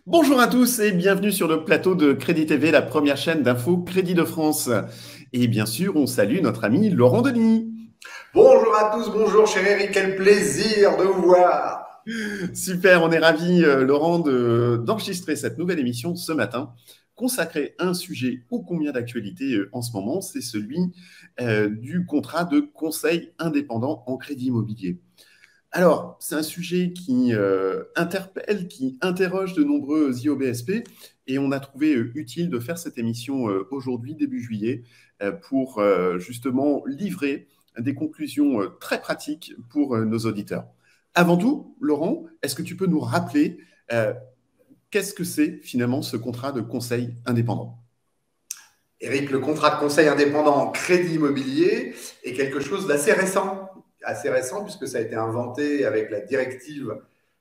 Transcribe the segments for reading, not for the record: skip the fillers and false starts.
Bonjour à tous et bienvenue sur le plateau de Crédit TV, la première chaîne d'info Crédit de France. Et bien sûr, on salue notre ami Laurent Denis. Bonjour à tous, bonjour cher Eric, quel plaisir de vous voir. Super, on est ravis, Laurent, d'enregistrer cette nouvelle émission ce matin, consacrée à un sujet ô combien d'actualité en ce moment, c'est celui du contrat de conseil indépendant en crédit immobilier. Alors, c'est un sujet qui interpelle, qui interroge de nombreux IOBSP et on a trouvé utile de faire cette émission aujourd'hui, début juillet, pour justement livrer des conclusions très pratiques pour nos auditeurs. Avant tout, Laurent, est-ce que tu peux nous rappeler qu'est-ce que c'est finalement ce contrat de conseil indépendant? Eric, le contrat de conseil indépendant en crédit immobilier est quelque chose d'assez récent puisque ça a été inventé avec la directive,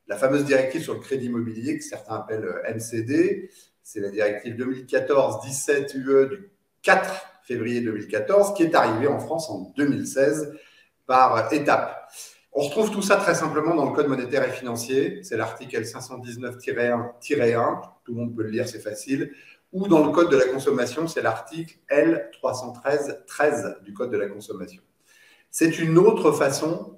la fameuse directive sur le crédit immobilier que certains appellent MCD. C'est la directive 2014-17 UE du 4 février 2014 qui est arrivée en France en 2016 par étapes. On retrouve tout ça très simplement dans le Code monétaire et financier. C'est l'article L519-1-1. Tout le monde peut le lire, c'est facile. Ou dans le Code de la consommation, c'est l'article L313-13 du Code de la consommation. C'est une autre façon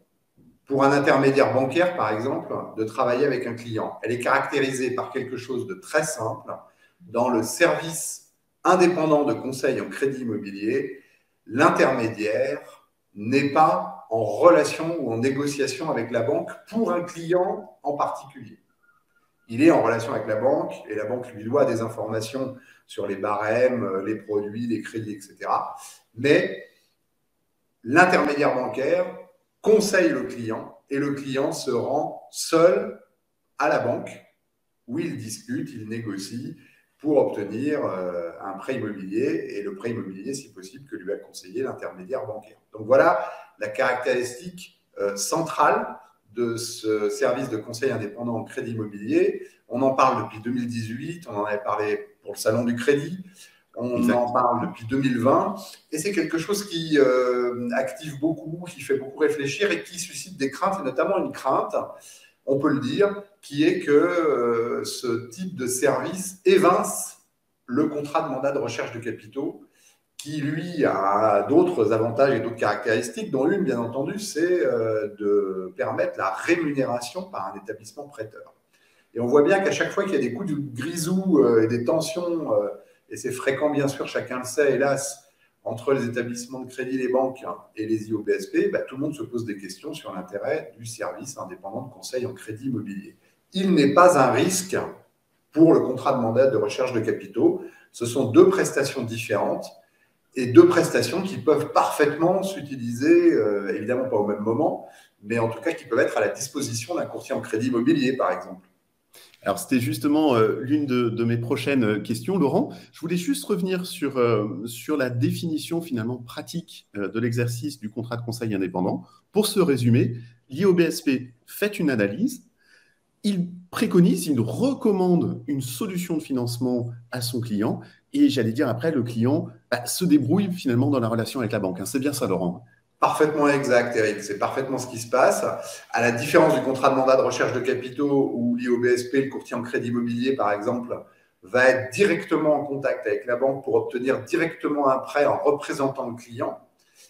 pour un intermédiaire bancaire, par exemple, de travailler avec un client. Elle est caractérisée par quelque chose de très simple. Dans le service indépendant de conseil en crédit immobilier, l'intermédiaire n'est pas en relation ou en négociation avec la banque pour un client en particulier. Il est en relation avec la banque et la banque lui doit des informations sur les barèmes, les produits, les crédits, etc. Mais l'intermédiaire bancaire conseille le client et le client se rend seul à la banque où il discute, il négocie pour obtenir un prêt immobilier et le prêt immobilier, si possible, que lui a conseillé l'intermédiaire bancaire. Donc voilà la caractéristique centrale de ce service de conseil indépendant en crédit immobilier. On en parle depuis 2018, on en avait parlé pour le Salon du Crédit, on en parle depuis 2020 et c'est quelque chose qui active beaucoup, qui fait beaucoup réfléchir et qui suscite des craintes, et notamment une crainte, on peut le dire, qui est que ce type de service évince le contrat de mandat de recherche de capitaux qui, lui, a d'autres avantages et d'autres caractéristiques, dont une, bien entendu, c'est de permettre la rémunération par un établissement prêteur. Et on voit bien qu'à chaque fois qu'il y a des coups de grisou et des tensions, et c'est fréquent, bien sûr, chacun le sait, hélas, entre les établissements de crédit, les banques et les IOBSP, tout le monde se pose des questions sur l'intérêt du service indépendant de conseil en crédit immobilier. Il n'est pas un risque pour le contrat de mandat de recherche de capitaux. Ce sont deux prestations différentes et deux prestations qui peuvent parfaitement s'utiliser, évidemment pas au même moment, mais en tout cas qui peuvent être à la disposition d'un courtier en crédit immobilier, par exemple. Alors, c'était justement l'une de mes prochaines questions, Laurent. Je voulais juste revenir sur la définition finalement pratique de l'exercice du contrat de conseil indépendant. Pour ce résumé, l'IOBSP fait une analyse, il préconise, il recommande une solution de financement à son client et j'allais dire après, le client se débrouille finalement dans la relation avec la banque. C'est bien ça, Laurent? Parfaitement exact, Eric. C'est parfaitement ce qui se passe. À la différence du contrat de mandat de recherche de capitaux où l'IOBSP, le courtier en crédit immobilier, par exemple, va être directement en contact avec la banque pour obtenir directement un prêt en représentant le client,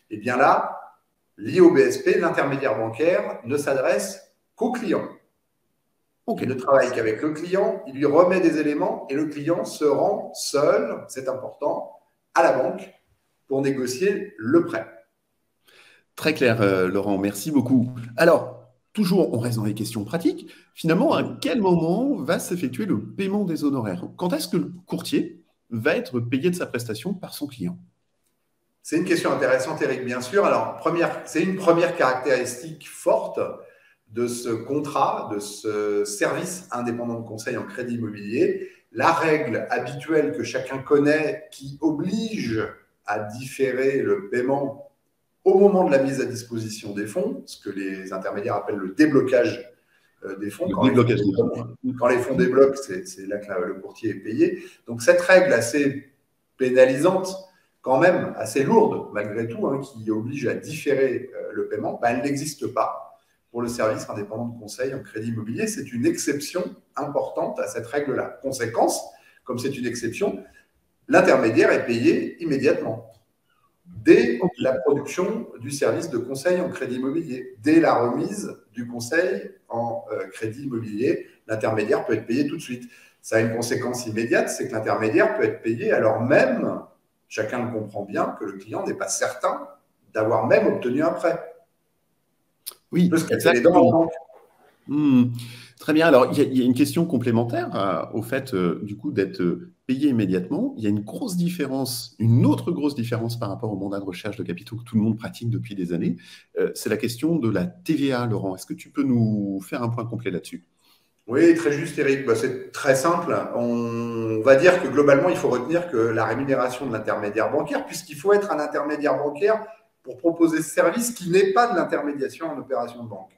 et bien là, l'IOBSP, l'intermédiaire bancaire, ne s'adresse qu'au client. Il ne travaille qu'avec le client, il lui remet des éléments et le client se rend seul, c'est important, à la banque pour négocier le prêt. Très clair, Laurent, merci beaucoup. Alors, toujours, on reste dans les questions pratiques. Finalement, à quel moment va s'effectuer le paiement des honoraires? Quand est-ce que le courtier va être payé de sa prestation par son client? C'est une question intéressante, Eric, bien sûr. Alors, c'est une première caractéristique forte de ce contrat, de ce service indépendant de conseil en crédit immobilier. La règle habituelle que chacun connaît qui oblige à différer le paiement au moment de la mise à disposition des fonds, ce que les intermédiaires appellent le déblocage des fonds. Quand les fonds débloquent, c'est là que le courtier est payé. Donc cette règle assez pénalisante, quand même assez lourde malgré tout, qui oblige à différer le paiement, elle n'existe pas. pour le service indépendant de conseil en crédit immobilier. C'est une exception importante à cette règle-là. Conséquence, comme c'est une exception, l'intermédiaire est payé immédiatement, dès la production du service de conseil en crédit immobilier, dès la remise du conseil en crédit immobilier, l'intermédiaire peut être payé tout de suite. Ça a une conséquence immédiate, c'est que l'intermédiaire peut être payé alors même, chacun le comprend bien, que le client n'est pas certain d'avoir même obtenu un prêt. Oui, peut se casser les dents en banque. Très bien. Alors, il y a une question complémentaire au fait, du coup, d'être payé immédiatement. Il y a une grosse différence, une autre grosse différence par rapport au mandat de recherche de capitaux que tout le monde pratique depuis des années. C'est la question de la TVA, Laurent. Est-ce que tu peux nous faire un point complet là-dessus? Oui, très juste, Eric. C'est très simple. On va dire que globalement, il faut retenir que la rémunération de l'intermédiaire bancaire, puisqu'il faut être un intermédiaire bancaire pour proposer ce service qui n'est pas de l'intermédiation en opération de banque.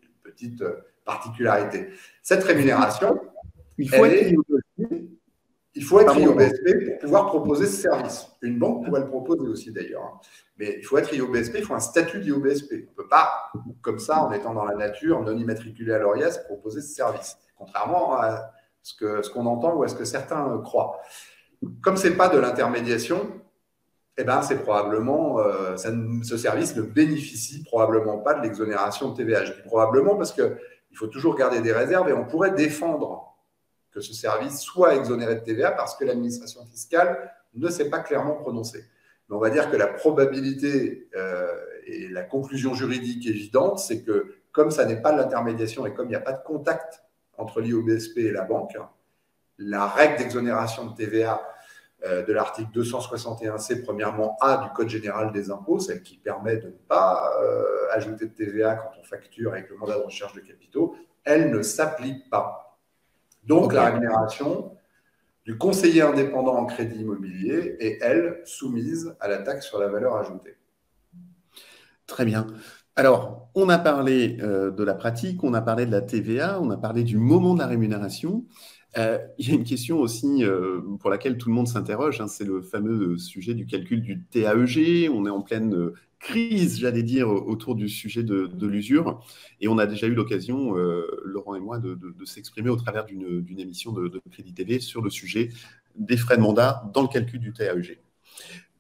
Une petite particularité. Cette rémunération, il faut être IOBSP pour pouvoir proposer ce service. Une banque pourrait le proposer aussi d'ailleurs. Mais il faut être IOBSP, il faut un statut d'IOBSP. On ne peut pas, comme ça, en étant dans la nature, non immatriculé à l'ORIAS, proposer ce service. Contrairement à ce qu'on entend ou à ce que certains croient. Comme ce n'est pas de l'intermédiation, eh ben, c'est probablement, ce service ne bénéficie probablement pas de l'exonération de TVA. Je dis probablement parce qu'il faut toujours garder des réserves et on pourrait défendre que ce service soit exonéré de TVA parce que l'administration fiscale ne s'est pas clairement prononcée. Mais on va dire que la probabilité et la conclusion juridique évidente, c'est que comme ça n'est pas de l'intermédiation et comme il n'y a pas de contact entre l'IOBSP et la banque, la règle d'exonération de TVA de l'article 261C, premièrement A du Code général des impôts, celle qui permet de ne pas ajouter de TVA quand on facture avec le mandat de recherche de capitaux, elle ne s'applique pas. Donc, la rémunération du conseiller indépendant en crédit immobilier est, elle, soumise à la taxe sur la valeur ajoutée. Très bien. Alors, on a parlé de la pratique, on a parlé de la TVA, on a parlé du moment de la rémunération. Il y a une question aussi pour laquelle tout le monde s'interroge, hein, c'est le fameux sujet du calcul du TAEG. On est en pleine crise, j'allais dire, autour du sujet de l'usure. Et on a déjà eu l'occasion, Laurent et moi, de s'exprimer au travers d'une émission de Crédit TV sur le sujet des frais de mandat dans le calcul du TAEG.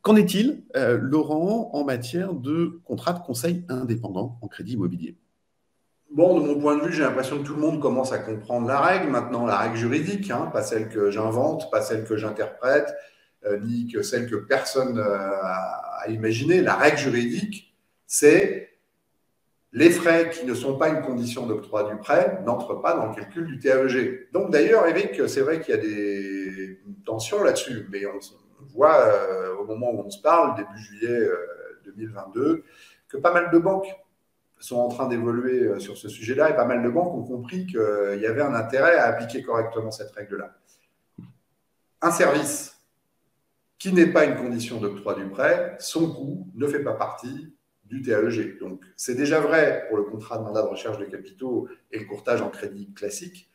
Qu'en est-il, Laurent, en matière de contrat de conseil indépendant en crédit immobilier? Bon, de mon point de vue, j'ai l'impression que tout le monde commence à comprendre la règle maintenant, la règle juridique, hein, pas celle que j'invente, pas celle que j'interprète, ni que celle que personne a imaginée. La règle juridique, c'est les frais qui ne sont pas une condition d'octroi du prêt n'entrent pas dans le calcul du TAEG. Donc d'ailleurs, Eric, c'est vrai qu'il y a des tensions là-dessus, mais on voit au moment où on se parle, début juillet 2022, que pas mal de banques sont en train d'évoluer sur ce sujet-là et pas mal de banques ont compris qu'il y avait un intérêt à appliquer correctement cette règle-là. Un service qui n'est pas une condition d'octroi du prêt, son coût ne fait pas partie du TAEG. Donc, c'est déjà vrai pour le contrat de mandat de recherche de capitaux et le courtage en crédit classique.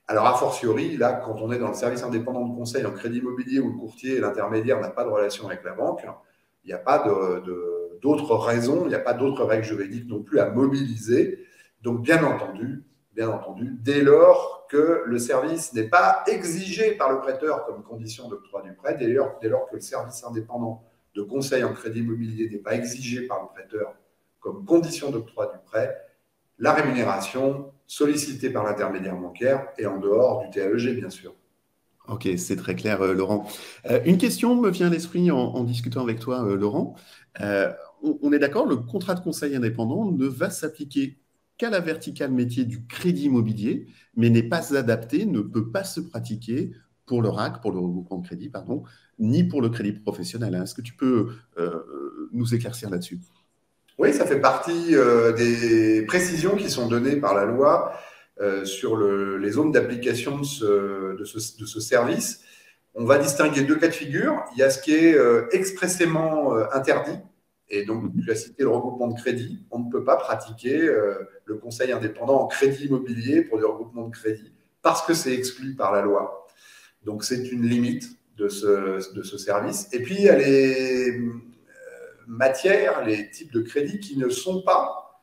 Alors, a fortiori, là, quand on est dans le service indépendant de conseil en crédit immobilier où le courtier et l'intermédiaire n'a pas de relation avec la banque, il n'y a pas d'autres raisons, il n'y a pas d'autres règles juridiques non plus à mobiliser. Donc, bien entendu, dès lors que le service n'est pas exigé par le prêteur comme condition d'octroi du prêt, dès lors que le service indépendant de conseil en crédit immobilier n'est pas exigé par le prêteur comme condition d'octroi du prêt, la rémunération sollicitée par l'intermédiaire bancaire est en dehors du TAEG, bien sûr. Ok, c'est très clair, Laurent. Une question me vient à l'esprit en discutant avec toi, Laurent. On est d'accord, le contrat de conseil indépendant ne va s'appliquer qu'à la verticale métier du crédit immobilier, mais n'est pas adapté, ne peut pas se pratiquer pour le RAC, pour le regroupement de crédit, pardon, ni pour le crédit professionnel. Est-ce que tu peux nous éclaircir là-dessus? Oui, ça fait partie des précisions qui sont données par la loi sur les zones d'application de ce service. On va distinguer deux cas de figure. Il y a ce qui est expressément interdit, et donc tu as cité le regroupement de crédit. On ne peut pas pratiquer le conseil indépendant en crédit immobilier pour des regroupements de crédit parce que c'est exclu par la loi. Donc c'est une limite de ce service. Et puis il y a les matières, les types de crédits qui ne sont pas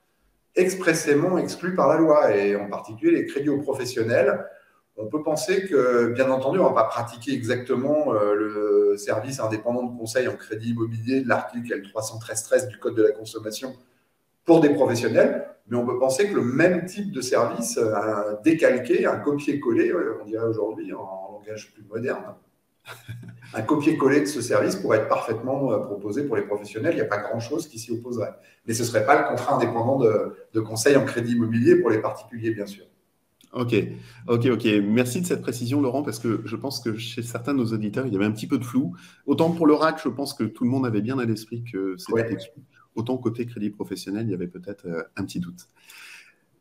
expressément exclus par la loi, et en particulier les crédits aux professionnels. On peut penser que, bien entendu, on ne va pas pratiquer exactement le service indépendant de conseil en crédit immobilier de l'article L313-13 du Code de la consommation pour des professionnels, mais on peut penser que le même type de service, un décalqué, un copier-coller, on dirait aujourd'hui en langage plus moderne, un copier-coller de ce service pourrait être parfaitement proposé pour les professionnels. Il n'y a pas grand-chose qui s'y opposerait. Mais ce ne serait pas le contrat indépendant de conseil en crédit immobilier pour les particuliers, bien sûr. Ok. Merci de cette précision, Laurent, parce que je pense que chez certains de nos auditeurs, il y avait un petit peu de flou. Autant pour le RAC, je pense que tout le monde avait bien à l'esprit que c'était exclu. Autant côté crédit professionnel, il y avait peut-être un petit doute.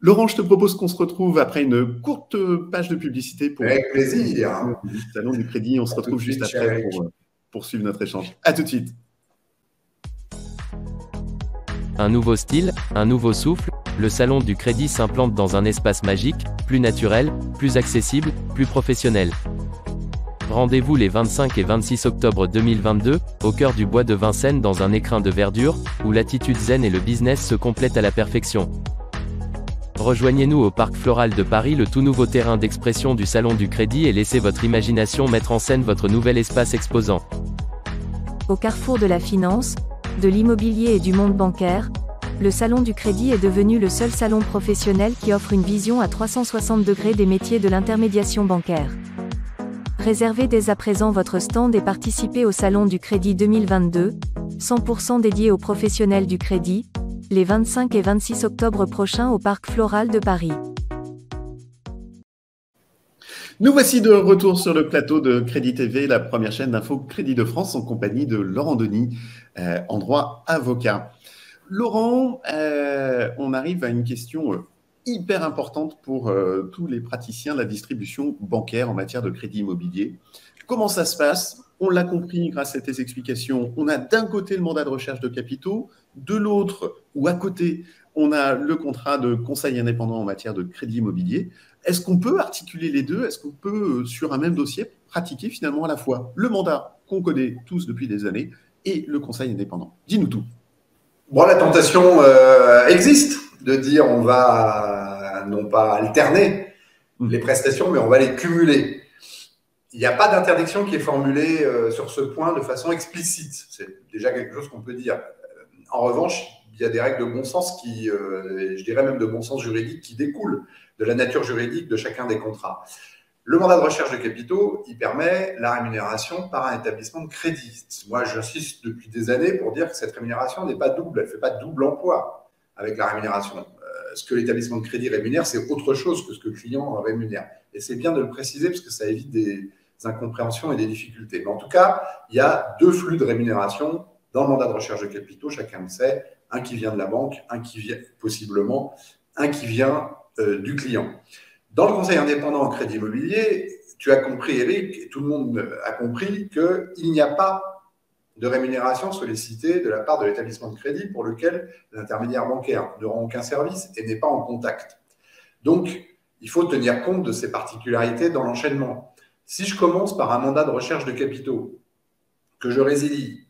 Laurent, je te propose qu'on se retrouve après une courte page de publicité pour avec plaisir. Le salon du crédit. On se retrouve juste après pour poursuivre notre échange. À tout de suite. Un nouveau style, un nouveau souffle, le salon du crédit s'implante dans un espace magique, plus naturel, plus accessible, plus professionnel. Rendez-vous les 25 et 26 octobre 2022, au cœur du bois de Vincennes dans un écrin de verdure, où l'attitude zen et le business se complètent à la perfection. Rejoignez-nous au Parc Floral de Paris, le tout nouveau terrain d'expression du Salon du Crédit, et laissez votre imagination mettre en scène votre nouvel espace exposant. Au carrefour de la finance, de l'immobilier et du monde bancaire, le Salon du Crédit est devenu le seul salon professionnel qui offre une vision à 360 degrés des métiers de l'intermédiation bancaire. Réservez dès à présent votre stand et participez au Salon du Crédit 2022, 100% dédié aux professionnels du crédit, les 25 et 26 octobre prochains au Parc Floral de Paris. Nous voici de retour sur le plateau de Crédit TV, la première chaîne d'info Crédit de France, en compagnie de Laurent Denis, en droit avocat. Laurent, on arrive à une question hyper importante pour tous les praticiens de la distribution bancaire en matière de crédit immobilier. Comment ça se passe? On l'a compris grâce à tes explications. On a d'un côté le mandat de recherche de capitaux, de l'autre, ou à côté, on a le contrat de conseil indépendant en matière de crédit immobilier. Est-ce qu'on peut articuler les deux? Est-ce qu'on peut, sur un même dossier, pratiquer finalement à la fois le mandat qu'on connaît tous depuis des années et le conseil indépendant? Dis-nous tout. Bon, la tentation existe de dire on va non pas alterner les prestations, mais on va les cumuler. Il n'y a pas d'interdiction qui est formulée sur ce point de façon explicite. C'est déjà quelque chose qu'on peut dire. En revanche, il y a des règles de bon sens qui, je dirais même de bon sens juridique, qui découlent de la nature juridique de chacun des contrats. Le mandat de recherche de capitaux, il permet la rémunération par un établissement de crédit. Moi, j'insiste depuis des années pour dire que cette rémunération n'est pas double. Elle ne fait pas double emploi avec la rémunération. Ce que l'établissement de crédit rémunère, c'est autre chose que ce que le client rémunère. Et c'est bien de le préciser parce que ça évite des incompréhensions et des difficultés. Mais en tout cas, il y a deux flux de rémunération dans le mandat de recherche de capitaux, chacun le sait, un qui vient de la banque, un qui vient possiblement, un qui vient du client. Dans le conseil indépendant en crédit immobilier, tu as compris, Eric, et tout le monde a compris qu'il n'y a pas de rémunération sollicitée de la part de l'établissement de crédit pour lequel l'intermédiaire bancaire ne rend aucun service et n'est pas en contact. Donc, il faut tenir compte de ces particularités dans l'enchaînement. Si je commence par un mandat de recherche de capitaux, que je résilie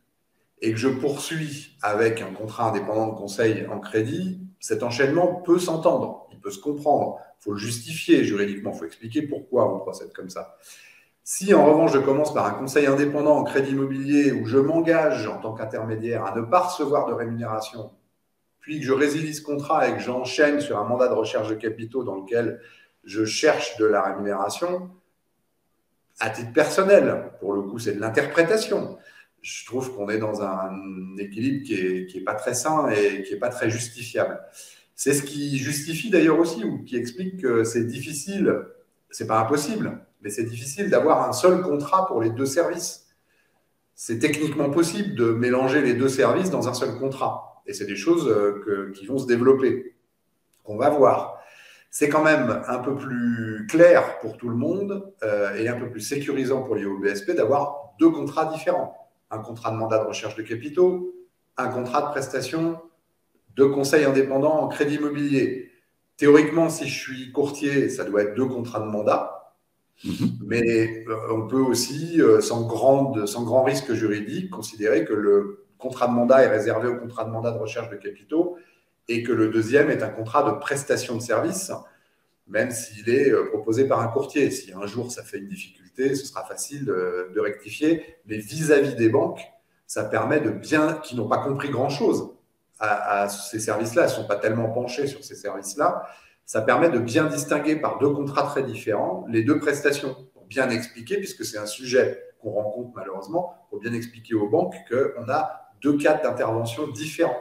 et que je poursuis avec un contrat indépendant de conseil en crédit, cet enchaînement peut s'entendre, il peut se comprendre. Il faut le justifier juridiquement, il faut expliquer pourquoi on procède comme ça. Si en revanche je commence par un conseil indépendant en crédit immobilier où je m'engage en tant qu'intermédiaire à ne pas recevoir de rémunération, puis que je résilie ce contrat et que j'enchaîne sur un mandat de recherche de capitaux dans lequel je cherche de la rémunération, à titre personnel, pour le coup c'est de l'interprétation. Je trouve qu'on est dans un équilibre qui est pas très sain et qui n'est pas très justifiable. C'est ce qui justifie d'ailleurs aussi, ou qui explique que c'est difficile, c'est pas impossible, mais c'est difficile d'avoir un seul contrat pour les deux services. C'est techniquement possible de mélanger les deux services dans un seul contrat. Et c'est des choses qui vont se développer, qu'on va voir. C'est quand même un peu plus clair pour tout le monde et un peu plus sécurisant pour l'IOBSP d'avoir deux contrats différents. Un contrat de mandat de recherche de capitaux, un contrat de prestation de conseil indépendant en crédit immobilier. Théoriquement, si je suis courtier, ça doit être deux contrats de mandat. Mais on peut aussi, sans grand risque juridique, considérer que le contrat de mandat est réservé au contrat de mandat de recherche de capitaux et que le deuxième est un contrat de prestation de service, même s'il est proposé par un courtier. Si un jour ça fait une difficulté, ce sera facile de rectifier. Mais vis-à-vis des banques, ça permet qui n'ont pas compris grand-chose à ces services-là, elles ne sont pas tellement penchées sur ces services-là, ça permet de bien distinguer par deux contrats très différents les deux prestations, pour bien expliquer, puisque c'est un sujet qu'on rencontre malheureusement, pour bien expliquer aux banques qu'on a deux cadres d'intervention différents.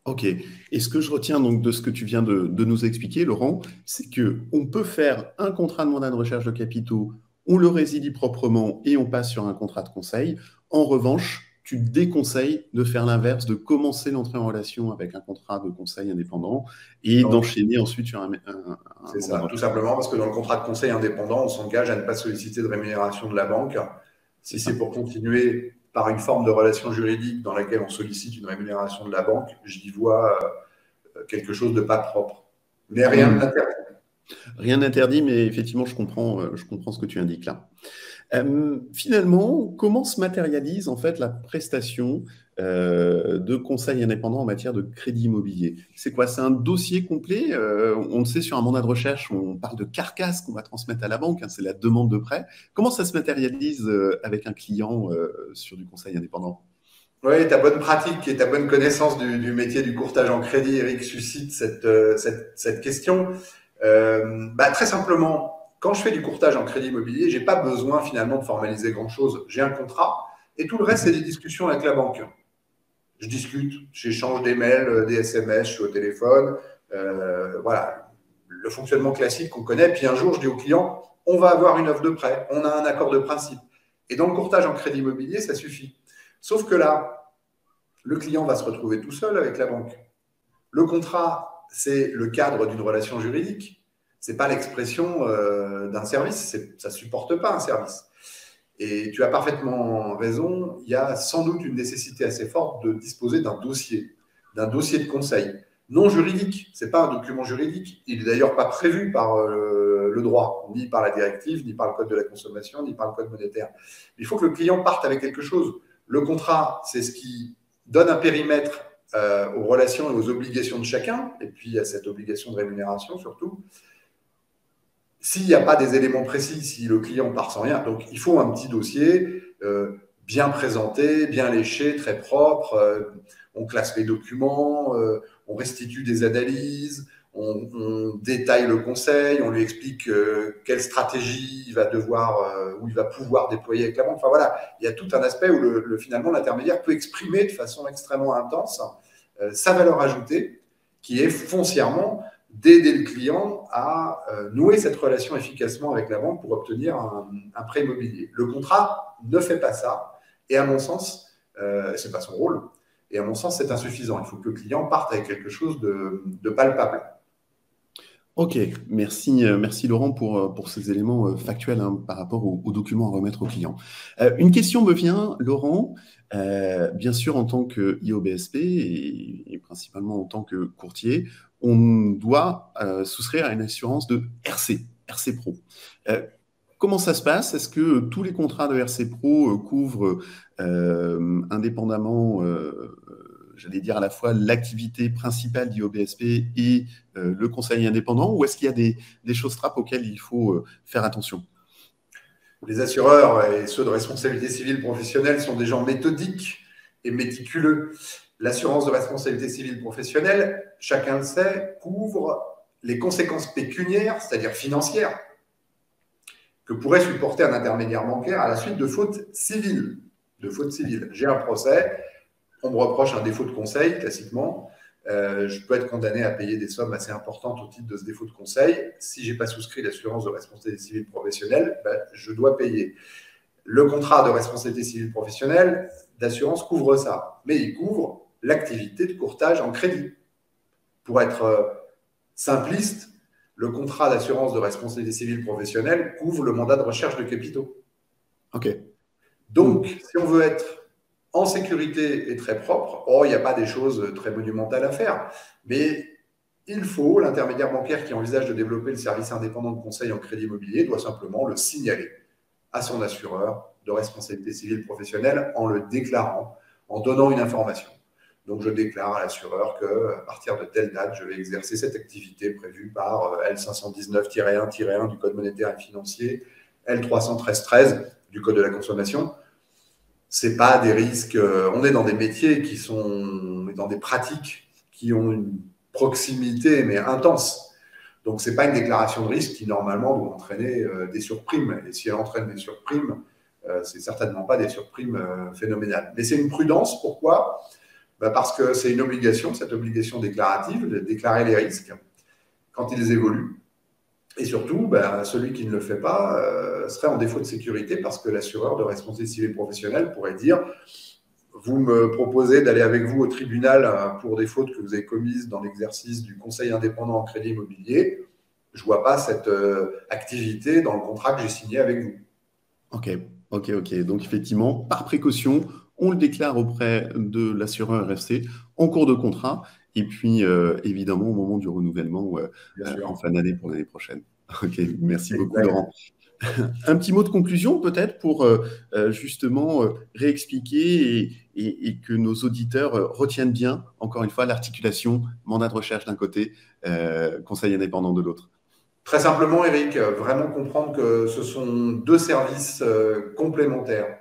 Ok. Et ce que je retiens donc de ce que tu viens de nous expliquer, Laurent, c'est qu'on peut faire un contrat de mandat de recherche de capitaux, on le résilie proprement et on passe sur un contrat de conseil. En revanche, tu déconseilles de faire l'inverse, de commencer l'entrée en relation avec un contrat de conseil indépendant et d'enchaîner ensuite sur un c'est ça, tout simplement parce que dans le contrat de conseil indépendant, on s'engage à ne pas solliciter de rémunération de la banque. Si c'est pour continuer par une forme de relation juridique dans laquelle on sollicite une rémunération de la banque, j'y vois quelque chose de pas propre. Mais rien ne l'interdit. Rien n'interdit, mais effectivement, je comprends ce que tu indiques là. Finalement, comment se matérialise en fait la prestation de conseil indépendant en matière de crédit immobilier? C'est quoi? C'est un dossier complet? On le sait, sur un mandat de recherche, on parle de carcasse qu'on va transmettre à la banque, hein, c'est la demande de prêt. Comment ça se matérialise avec un client sur du conseil indépendant? Oui, ta bonne pratique et ta bonne connaissance du métier du courtage en crédit, Eric, suscite cette question. Très simplement, quand je fais du courtage en crédit immobilier, je n'ai pas besoin finalement de formaliser grand-chose. J'ai un contrat et tout le reste, c'est des discussions avec la banque. Je discute, j'échange des mails, des SMS, je suis au téléphone. Voilà, le fonctionnement classique qu'on connaît. Puis un jour, je dis au client, on va avoir une offre de prêt, on a un accord de principe. Et dans le courtage en crédit immobilier, ça suffit. Sauf que là, le client va se retrouver tout seul avec la banque. Le contrat, c'est le cadre d'une relation juridique. Ce n'est pas l'expression d'un service, ça ne supporte pas un service. Et tu as parfaitement raison, il y a sans doute une nécessité assez forte de disposer d'un dossier de conseil. Non juridique, ce n'est pas un document juridique. Il n'est d'ailleurs pas prévu par le droit, ni par la directive, ni par le code de la consommation, ni par le code monétaire. Il faut que le client parte avec quelque chose. Le contrat, c'est ce qui donne un périmètre aux relations et aux obligations de chacun, et puis à cette obligation de rémunération surtout. S'il n'y a pas des éléments précis, si le client part sans rien, donc il faut un petit dossier bien présenté, bien léché, très propre. On classe les documents, on restitue des analyses, on détaille le conseil, on lui explique quelle stratégie il va devoir ou il va pouvoir déployer avec la banque. Enfin voilà, il y a tout un aspect où finalement l'intermédiaire peut exprimer de façon extrêmement intense sa valeur ajoutée, qui est foncièrement d'aider le client à nouer cette relation efficacement avec la banque pour obtenir un prêt immobilier. Le contrat ne fait pas ça, et à mon sens, ce n'est pas son rôle, et à mon sens, c'est insuffisant. Il faut que le client parte avec quelque chose de palpable. Ok, merci Laurent pour ces éléments factuels par rapport aux documents à remettre au client. Une question me vient, Laurent, bien sûr en tant que IOBSP et principalement en tant que courtier, on doit souscrire à une assurance de RC Pro. Comment ça se passe? Est-ce que tous les contrats de RC Pro couvrent indépendamment j'allais dire à la fois l'activité principale d'IOBSP et le conseil indépendant, ou est-ce qu'il y a des choses trappes auxquelles il faut faire attention? Les assureurs et ceux de responsabilité civile professionnelle sont des gens méthodiques et méticuleux. L'assurance de responsabilité civile professionnelle, chacun le sait, couvre les conséquences pécuniaires, c'est-à-dire financières, que pourrait supporter un intermédiaire bancaire à la suite de fautes civiles. J'ai un procès, on me reproche un défaut de conseil, classiquement. Je peux être condamné à payer des sommes assez importantes au titre de ce défaut de conseil. Si je n'ai pas souscrit l'assurance de responsabilité civile professionnelle, je dois payer. Le contrat de responsabilité civile professionnelle d'assurance couvre ça, mais il couvre l'activité de courtage en crédit. Pour être simpliste, le contrat d'assurance de responsabilité civile professionnelle couvre le mandat de recherche de capitaux. Ok. Donc, si on veut être en sécurité et très propre, il n'y a pas des choses très monumentales à faire, mais il faut, l'intermédiaire bancaire qui envisage de développer le service indépendant de conseil en crédit immobilier doit simplement le signaler à son assureur de responsabilité civile professionnelle en le déclarant, en donnant une information. Donc, je déclare à l'assureur qu'à partir de telle date, je vais exercer cette activité prévue par L519-1-1 du Code monétaire et financier, L313-13 du Code de la consommation. Ce n'est pas des risques. On est dans des métiers qui sont dans des pratiques qui ont une proximité, mais intense. Donc, ce n'est pas une déclaration de risque qui, normalement, doit entraîner des surprimes. Et si elle entraîne des surprimes, ce n'est certainement pas des surprimes phénoménales. Mais c'est une prudence. Pourquoi ? Parce que c'est une obligation, cette obligation déclarative, de déclarer les risques quand ils évoluent. Et surtout, celui qui ne le fait pas serait en défaut de sécurité parce que l'assureur de responsabilité civile professionnelle pourrait dire « Vous me proposez d'aller avec vous au tribunal pour des fautes que vous avez commises dans l'exercice du conseil indépendant en crédit immobilier. Je ne vois pas cette activité dans le contrat que j'ai signé avec vous. » Ok. Donc, effectivement, par précaution, on le déclare auprès de l'assureur RFC en cours de contrat et puis, évidemment, au moment du renouvellement en fin d'année pour l'année prochaine. Ok, merci beaucoup, Laurent. Un petit mot de conclusion, peut-être, pour justement réexpliquer et que nos auditeurs retiennent bien, encore une fois, l'articulation mandat de recherche d'un côté, conseil indépendant de l'autre. Très simplement, Eric, vraiment comprendre que ce sont deux services complémentaires,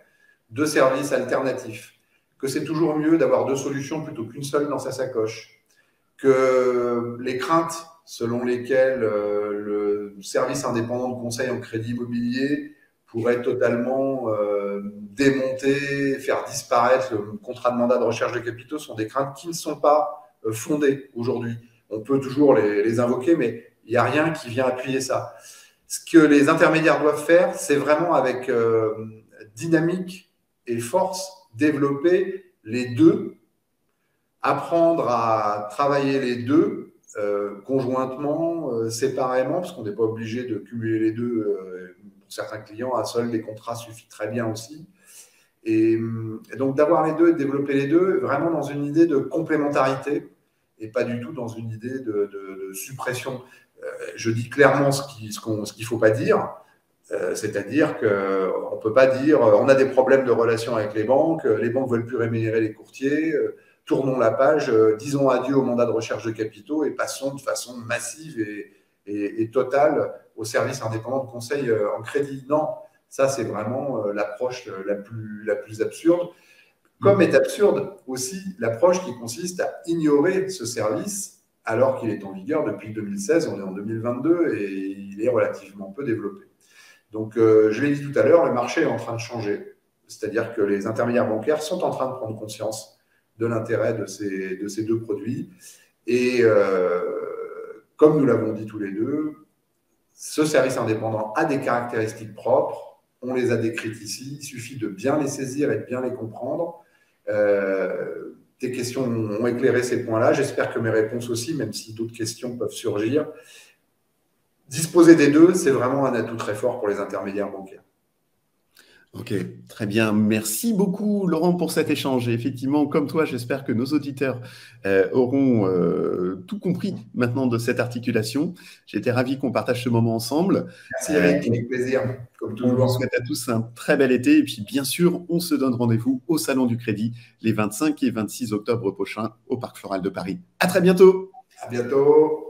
deux services alternatifs, que c'est toujours mieux d'avoir deux solutions plutôt qu'une seule dans sa sacoche, que les craintes selon lesquelles le service indépendant de conseil en crédit immobilier pourrait totalement démonter, faire disparaître le contrat de mandat de recherche de capitaux sont des craintes qui ne sont pas fondées aujourd'hui. On peut toujours les invoquer, mais il n'y a rien qui vient appuyer ça. Ce que les intermédiaires doivent faire, c'est vraiment avec dynamique et force, développer les deux, apprendre à travailler les deux conjointement, séparément, parce qu'on n'est pas obligé de cumuler les deux. Pour certains clients, un seul des contrats suffit très bien aussi. Et donc d'avoir les deux et de développer les deux, vraiment dans une idée de complémentarité et pas du tout dans une idée de suppression. Je dis clairement ce qu'il ne faut pas dire. C'est-à-dire qu'on ne peut pas dire on a des problèmes de relation avec les banques ne veulent plus rémunérer les courtiers, tournons la page, disons adieu au mandat de recherche de capitaux et passons de façon massive et totale au service indépendant de conseil en crédit. Non, ça c'est vraiment l'approche la plus absurde. Comme est absurde aussi l'approche qui consiste à ignorer ce service alors qu'il est en vigueur depuis 2016, on est en 2022 et il est relativement peu développé. Donc, je l'ai dit tout à l'heure, le marché est en train de changer. C'est-à-dire que les intermédiaires bancaires sont en train de prendre conscience de l'intérêt de ces deux produits. Et comme nous l'avons dit tous les deux, ce service indépendant a des caractéristiques propres. On les a décrites ici. Il suffit de bien les saisir et de bien les comprendre. Tes questions ont éclairé ces points-là. J'espère que mes réponses aussi, même si d'autres questions peuvent surgir. Disposer des deux, c'est vraiment un atout très fort pour les intermédiaires bancaires. Ok, très bien. Merci beaucoup, Laurent, pour cet échange. Et effectivement, comme toi, j'espère que nos auditeurs auront tout compris maintenant de cette articulation. J'ai été ravi qu'on partage ce moment ensemble. Merci, Eric, avec plaisir. Comme toujours. On vous souhaite à tous un très bel été. Et puis, bien sûr, on se donne rendez-vous au Salon du Crédit les 25 et 26 octobre prochains au Parc Floral de Paris. À très bientôt. À bientôt.